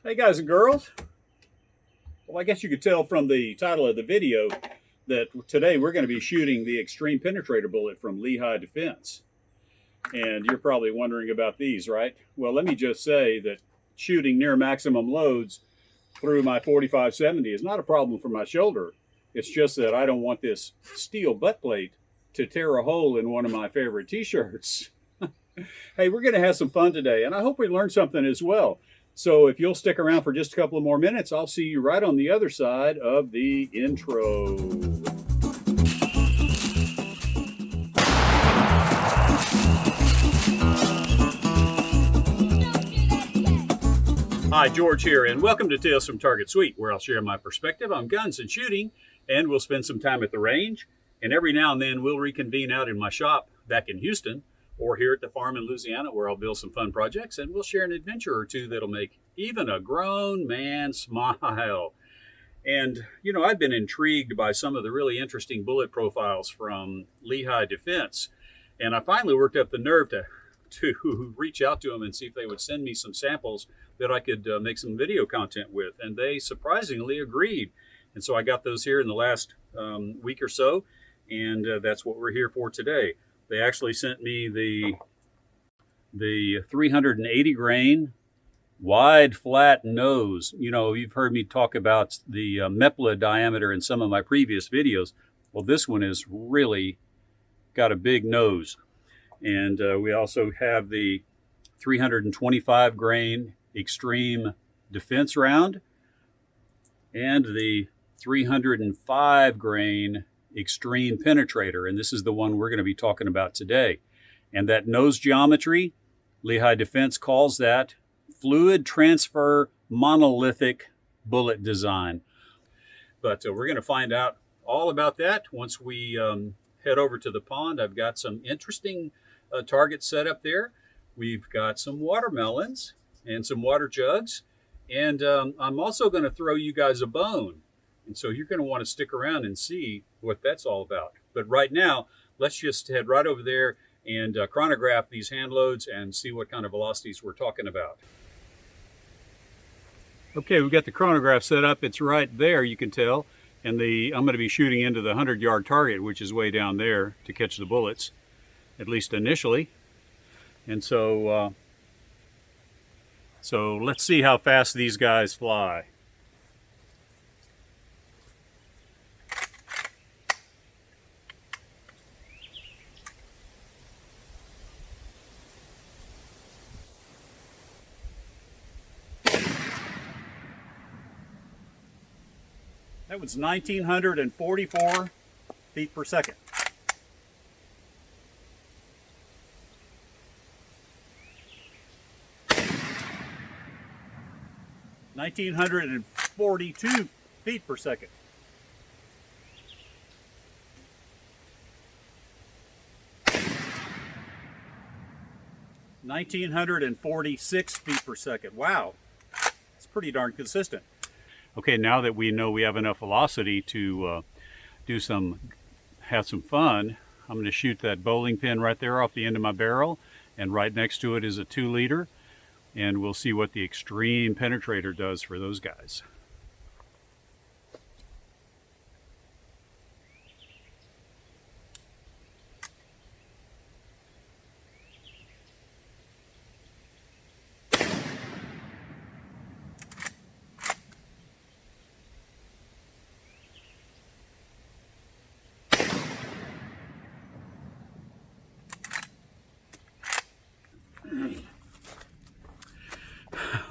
Hey guys and girls. Well, I guess you could tell from the title of the video that today we're going to be shooting the Extreme Penetrator bullet from Lehigh Defense. And you're probably wondering about these, right? Well, let me just say that shooting near maximum loads through my 45-70 is not a problem for my shoulder. It's just that I don't want this steel butt plate to tear a hole in one of my favorite t-shirts. Hey, we're going to have some fun today, and I hope we learn something as well. So if you'll stick around for just a couple of more minutes, I'll see you right on the other side of the intro. Hi, George here, and welcome to Tales from Target Suite, where I'll share my perspective on guns and shooting, and we'll spend some time at the range, and every now and then we'll reconvene out in my shop back in Houston, or here at the farm in Louisiana, where I'll build some fun projects, and we'll share an adventure or two that'll make even a grown man smile. And, you know, I've been intrigued by some of the really interesting bullet profiles from Lehigh Defense, and I finally worked up the nerve to reach out to them and see if they would send me some samples that I could make some video content with, and they surprisingly agreed. And so I got those here in the last week or so, and that's what we're here for today. They actually sent me the 380 grain wide flat nose. You know, you've heard me talk about the Mepla diameter in some of my previous videos. Well, this one is really got a big nose. And we also have the 325 grain Extreme Defense round and the 305 grain Extreme Penetrator, and this is the one we're going to be talking about today. And that nose geometry, Lehigh Defense calls that fluid transfer monolithic bullet design. But we're going to find out all about that once we head over to the pond. I've got some interesting targets set up there. We've got some watermelons and some water jugs, and I'm also going to throw you guys a bone. And so you're going to want to stick around and see what that's all about. But right now, let's just head right over there and chronograph these hand loads and see what kind of velocities we're talking about. Okay, we've got the chronograph set up. It's right there, you can tell. And I'm going to be shooting into the 100-yard target, which is way down there, to catch the bullets, at least initially. And so let's see how fast these guys fly. That was 1,944 feet per second. (1,942 feet per second). (1,946 feet per second). Wow, it's pretty darn consistent. Okay, now that we know we have enough velocity to have some fun, I'm going to shoot that bowling pin right there off the end of my barrel, and right next to it is a 2-liter, and we'll see what the Extreme Penetrator does for those guys.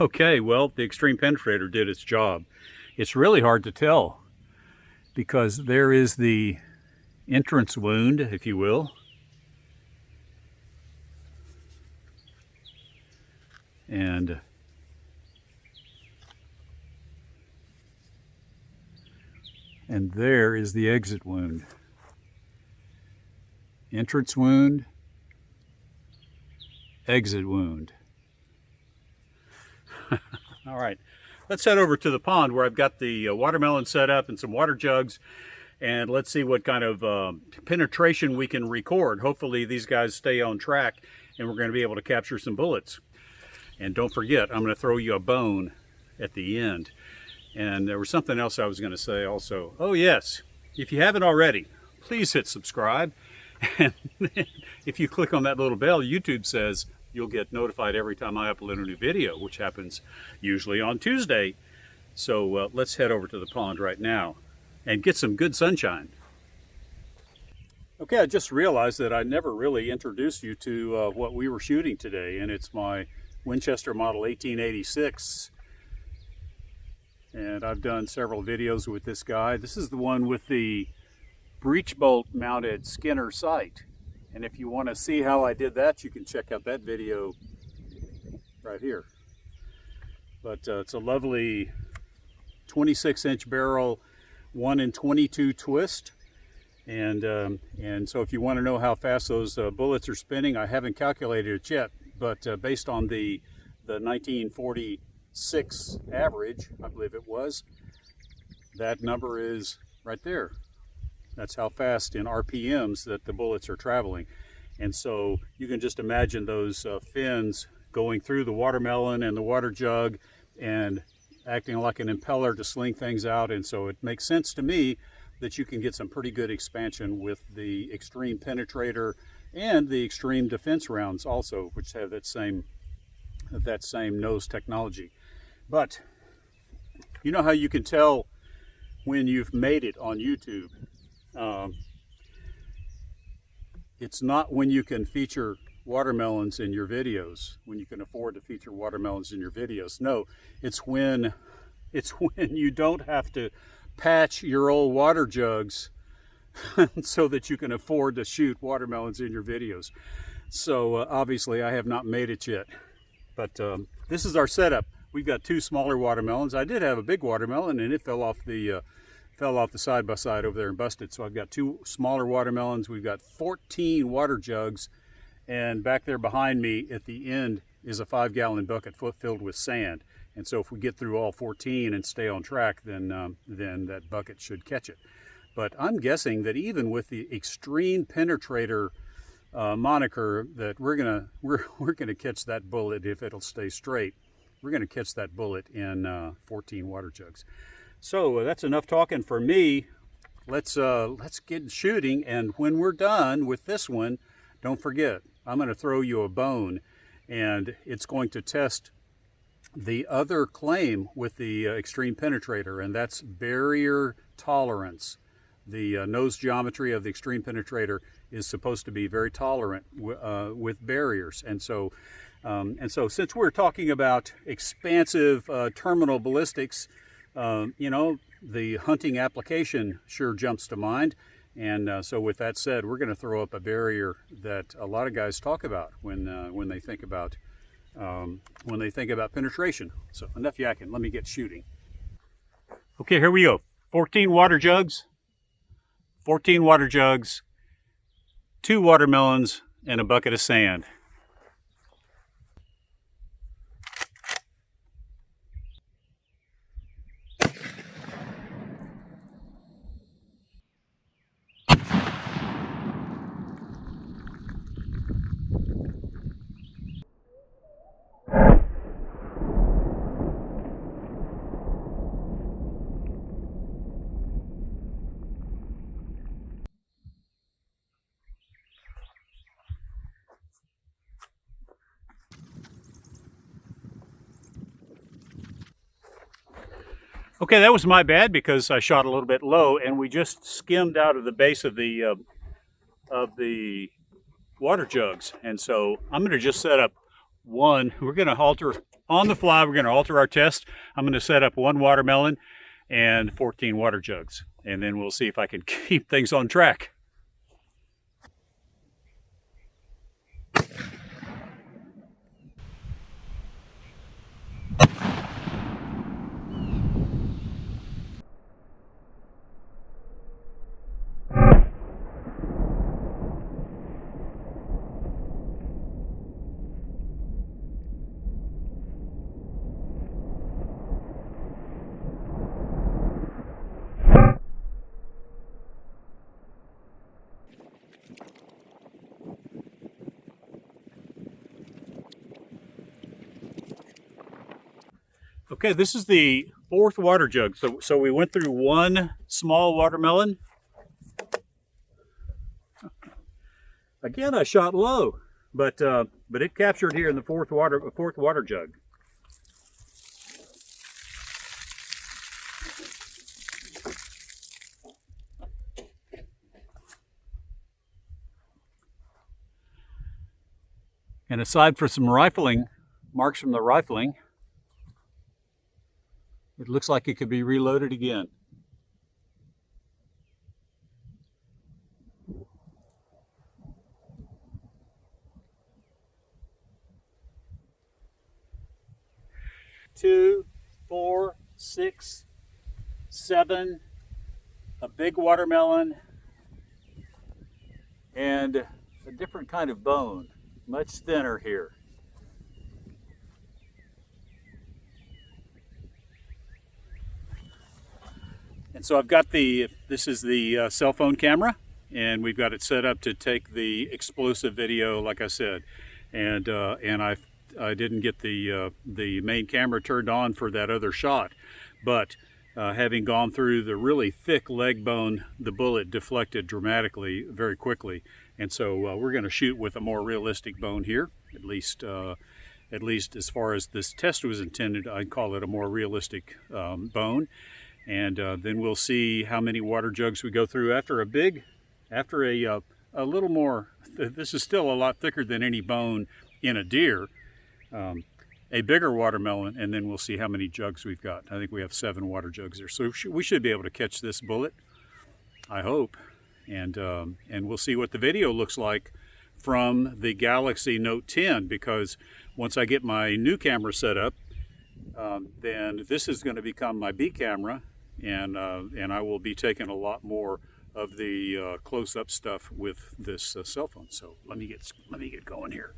Okay, well, the Extreme Penetrator did its job. It's really hard to tell because there is the entrance wound, if you will. And there is the exit wound. Entrance wound, exit wound. All right, let's head over to the pond where I've got the watermelon set up and some water jugs, and let's see what kind of penetration we can record. Hopefully these guys stay on track and we're going to be able to capture some bullets. And don't forget, I'm going to throw you a bone at the end. And there was something else I was going to say also. Oh yes, if you haven't already, please hit subscribe. And then if you click on that little bell, YouTube says you'll get notified every time I upload a new video, which happens usually on Tuesday. So let's head over to the pond right now and get some good sunshine. Okay, I just realized that I never really introduced you to what we were shooting today, and it's my Winchester model 1886. And I've done several videos with this guy. This is the one with the breech bolt mounted Skinner sight. And if you want to see how I did that, you can check out that video right here. But it's a lovely 26-inch barrel, 1 in 22 twist. And so if you want to know how fast those bullets are spinning, I haven't calculated it yet, but based on the 1946 average, I believe it was, that number is right there. That's how fast in RPMs that the bullets are traveling. And so you can just imagine those fins going through the watermelon and the water jug and acting like an impeller to sling things out. And so it makes sense to me that you can get some pretty good expansion with the Extreme Penetrator and the Extreme Defense rounds also, which have that same nose technology. But you know how you can tell when you've made it on YouTube? It's not when you can feature watermelons in your videos, when you can afford to feature watermelons in your videos. No, it's when you don't have to patch your old water jugs so that you can afford to shoot watermelons in your videos. So obviously I have not made it yet, but this is our setup. We've got 2 smaller watermelons. I did have a big watermelon and it fell off the side by side over there and busted. So I've got 2 smaller watermelons. We've got 14 water jugs, and back there behind me at the end is a 5-gallon bucket filled with sand. And so if we get through all 14 and stay on track, then that bucket should catch it. But I'm guessing that even with the Extreme Penetrator moniker, that we're gonna catch that bullet if it'll stay straight. We're gonna catch that bullet in 14 water jugs. So that's enough talking for me. Let's get shooting, and when we're done with this one, don't forget, I'm going to throw you a bone, and it's going to test the other claim with the Extreme Penetrator, and that's barrier tolerance. The nose geometry of the Extreme Penetrator is supposed to be very tolerant with barriers, and so since we're talking about expansive terminal ballistics, you know, the hunting application sure jumps to mind. And so with that said, we're going to throw up a barrier that a lot of guys talk about when they think about penetration. So enough yakking. Let me get shooting. Okay, here we go. 14 water jugs, 2 watermelons, and a bucket of sand. Okay, that was my bad because I shot a little bit low, and we just skimmed out of the base of the water jugs. And so I'm going to just set up one. We're going to alter on the fly. We're going to alter our test. I'm going to set up 1 watermelon and 14 water jugs, and then we'll see if I can keep things on track. Okay, this is the fourth water jug. So we went through one small watermelon. Again, I shot low, but it captured here in the fourth water jug. And aside from some rifling, marks from the rifling, it looks like it could be reloaded again. Two, 4, 6, 7, a big watermelon, and a different kind of bone, much thinner here. And so I've got this is the cell phone camera, and we've got it set up to take the explosive video, like I said, and I didn't get the main camera turned on for that other shot, but having gone through the really thick leg bone, the bullet deflected dramatically very quickly, and so we're going to shoot with a more realistic bone here, at least as far as this test was intended. I'd call it a more realistic bone. And then we'll see how many water jugs we go through after a little more. This is still a lot thicker than any bone in a deer. A bigger watermelon, and then we'll see how many jugs we've got. I think we have 7 water jugs there, so we should be able to catch this bullet, I hope. And we'll see what the video looks like from the Galaxy Note 10, because once I get my new camera set up, then this is going to become my B camera, and I will be taking a lot more of the close-up stuff with this cell phone. So let me get going here.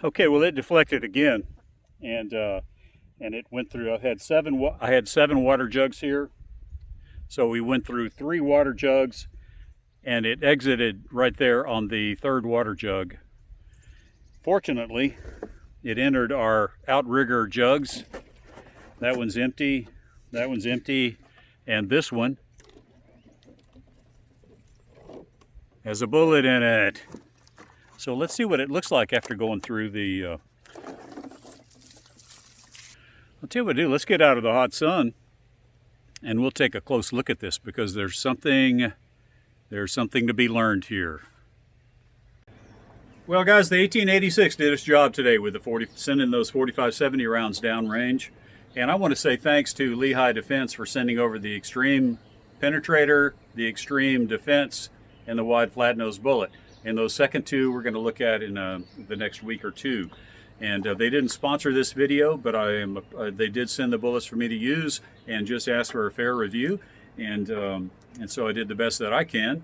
Okay, well, it deflected again, and it went through. I had seven water jugs here, so we went through 3 water jugs, and it exited right there on the 3rd water jug. Fortunately, it entered our outrigger jugs. That one's empty. That one's empty, and this one has a bullet in it. So let's see what it looks like after going through the... I'll tell you what to do. Let's get out of the hot sun, and we'll take a close look at this, because there's something to be learned here. Well, guys, the 1886 did its job today with sending those 45-70 rounds downrange. And I want to say thanks to Lehigh Defense for sending over the Extreme Penetrator, the Extreme Defense, and the wide flat-nose bullet. And those second 2 we're going to look at in the next week or 2. And they didn't sponsor this video, but they did send the bullets for me to use and just asked for a fair review. And so I did the best that I can,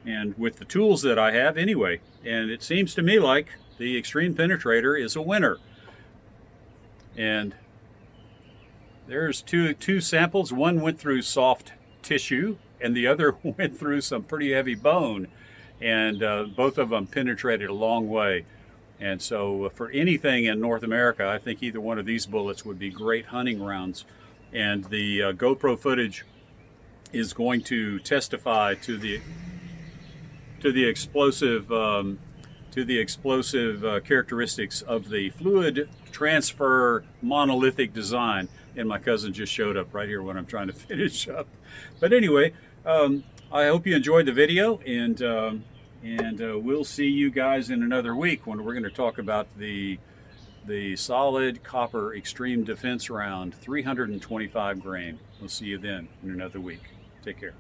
and with the tools that I have anyway. And it seems to me like the Extreme Penetrator is a winner. And there's two samples. One went through soft tissue, and the other went through some pretty heavy bone. And both of them penetrated a long way. And so for anything in North America, I think either one of these bullets would be great hunting rounds. And the GoPro footage is going to testify to the explosive characteristics of the fluid transfer monolithic design. And my cousin just showed up right here when I'm trying to finish up. But anyway, I hope you enjoyed the video, and we'll see you guys in another week when we're going to talk about the solid copper Extreme Defense round, 325 grain. We'll see you then in another week. Take care.